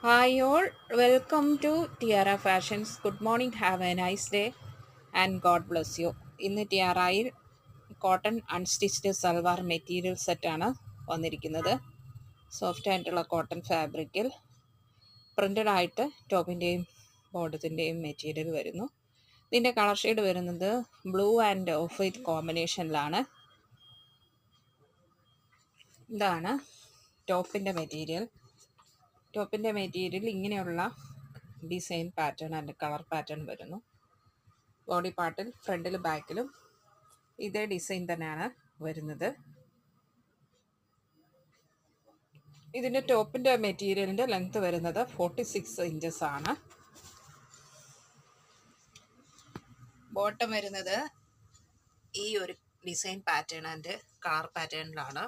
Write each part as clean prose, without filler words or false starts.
Hi all, welcome to Tiara Fashions. Good morning, have a nice day and God bless you. ഇന്ന് ടിയാറയിൽ cotton unstitched salwar material സെറ്റാണ് വന്നിരിക്കുന്നത്. Soft ആയിട്ടുള്ള cotton ഫാബ്രിക്കിൽ printed ആയിട്ട് ടോപ്പിൻ്റെയും ബോട്ടത്തിൻ്റെയും material വരുന്നു. ഇതിൻ്റെ കളർ ഷെയ്ഡ് വരുന്നത് ബ്ലൂ ആൻഡ് ഓഫ് വൈറ്റ് കോമ്പിനേഷനിലാണ്. ഇതാണ് ടോപ്പിൻ്റെ മെറ്റീരിയൽ. ഇങ്ങനെയുള്ള design pattern and colour pattern വരുന്നു. ബോഡി പാർട്ടിൽ ഫ്രണ്ടിലും ബാക്കിലും ഇതേ ഡിസൈൻ തന്നെയാണ് വരുന്നത്. ഇതിൻ്റെ ടോപ്പിൻ്റെ മെറ്റീരിയലിൻ്റെ ലെങ്ത് വരുന്നത് 46 ഇഞ്ചസ് ആണ്. ബോട്ടം വരുന്നത് ഈ ഒരു ഡിസൈൻ പാറ്റേൺ ആൻഡ് കളർ പാറ്റേണിലാണ്.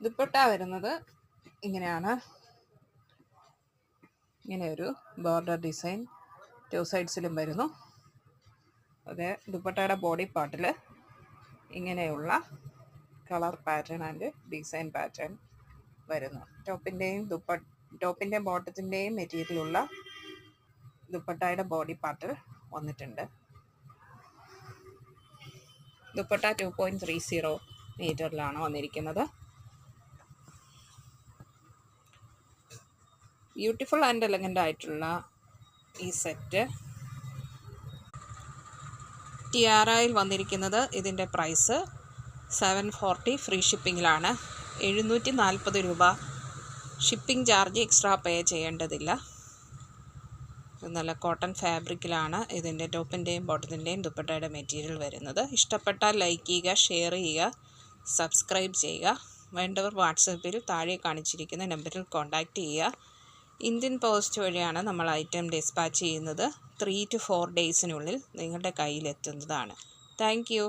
ദുപ്പട്ട വരുന്നത് ഇങ്ങനെയാണ്. ഇങ്ങനെ ഒരു ബോർഡർ ഡിസൈൻ ടു സൈഡ്സിലും വരുന്നു. അതെ, ദുപ്പട്ടയുടെ ബോഡി പാർട്ടിൽ ഇങ്ങനെയുള്ള colour pattern and design pattern വരുന്നു. ടോപ്പിൻ്റെയും ബോട്ടത്തിൻ്റെയും മെറ്റീരിയലുള്ള ദുപ്പട്ടയുടെ ബോഡി പാർട്ടിൽ വന്നിട്ടുണ്ട്. ദുപ്പട്ട 2.30 മീറ്ററിലാണ് വന്നിരിക്കുന്നത്. ബ്യൂട്ടിഫുൾ ആൻഡ് എലഗൻ്റ് ആയിട്ടുള്ള ഈ സെറ്റ് ടിയാറയിൽ വന്നിരിക്കുന്നത്. ഇതിൻ്റെ പ്രൈസ് 740 ഫ്രീ ഷിപ്പിങ്ങിലാണ്. 740 രൂപ ഷിപ്പിംഗ് ചാർജ് എക്സ്ട്രാ പേ ചെയ്യേണ്ടതില്ല. നല്ല കോട്ടൺ ഫാബ്രിക്കിലാണ് ഇതിൻ്റെ ടോപ്പിൻ്റെയും ബോട്ടത്തിൻ്റെയും ദുപ്പട്ടയുടെ മെറ്റീരിയൽ വരുന്നത്. ഇഷ്ടപ്പെട്ടാൽ ലൈക്ക് ചെയ്യുക, ഷെയർ ചെയ്യുക, സബ്സ്ക്രൈബ് ചെയ്യുക. വേണ്ടവർ വാട്സപ്പിൽ താഴെ കാണിച്ചിരിക്കുന്ന നമ്പറിൽ കോൺടാക്റ്റ് ചെയ്യുക. ഇന്ത്യൻ പോസ്റ്റ് വഴിയാണ് നമ്മൾ ഐറ്റം ഡിസ്പാച്ച് ചെയ്യുന്നത്. 3 to 4 ഡേയ്സിനുള്ളിൽ നിങ്ങളുടെ കയ്യിലെത്തുന്നതാണ്. Thank you.